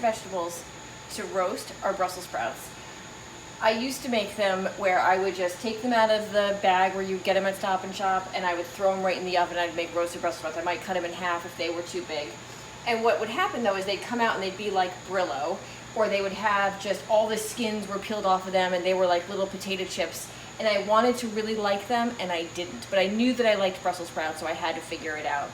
vegetables to roast are Brussels sprouts. I used to make them where I would just take them out of the bag where you get them at Stop and Shop, and I would throw them right in the oven. I'd make roasted Brussels sprouts. I might cut them in half if they were too big. And what would happen though is they'd come out and they'd be like Brillo, or they would have just all the skins were peeled off of them and they were like little potato chips. And I wanted to really like them and I didn't, but I knew that I liked Brussels sprouts, so I had to figure it out.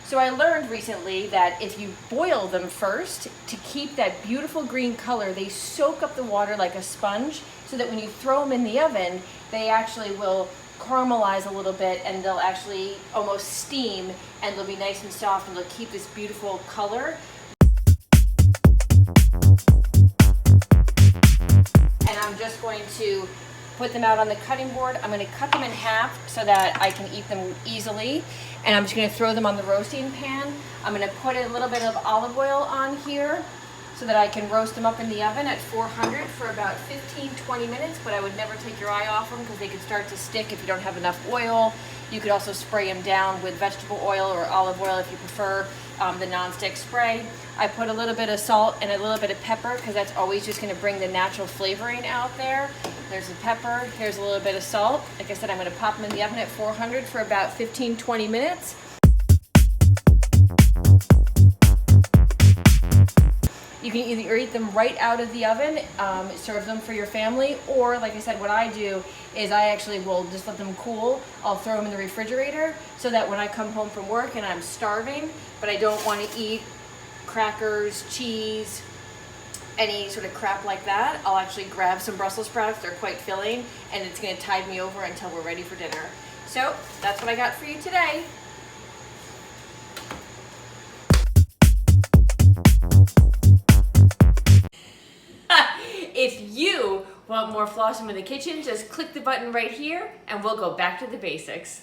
So I learned recently that if you boil them first, to keep that beautiful green color, they soak up the water like a sponge, so that when you throw them in the oven, they actually will caramelize a little bit and they'll actually almost steam and they'll be nice and soft and they'll keep this beautiful color. And I'm just going to put them out on the cutting board. I'm going to cut them in half so that I can eat them easily. And I'm just going to throw them on the roasting pan. I'm going to put a little bit of olive oil on here so that I can roast them up in the oven at 400 for about 15-20 minutes, but I would never take your eye off them because they could start to stick if you don't have enough oil. You could also spray them down with vegetable oil or olive oil if you prefer the non-stick spray. I put a little bit of salt and a little bit of pepper because that's always just going to bring the natural flavoring out there. There's the pepper, here's a little bit of salt. Like I said, I'm going to pop them in the oven at 400 for about 15-20 minutes. You can either eat them right out of the oven, serve them for your family, or like I said, what I do is I actually will just let them cool. I'll throw them in the refrigerator so that when I come home from work and I'm starving, but I don't want to eat crackers, cheese, any sort of crap like that, I'll actually grab some Brussels sprouts. They're quite filling and it's going to tide me over until we're ready for dinner. So that's what I got for you today. If you want more flossing in the kitchen, just click the button right here and we'll go back to the basics.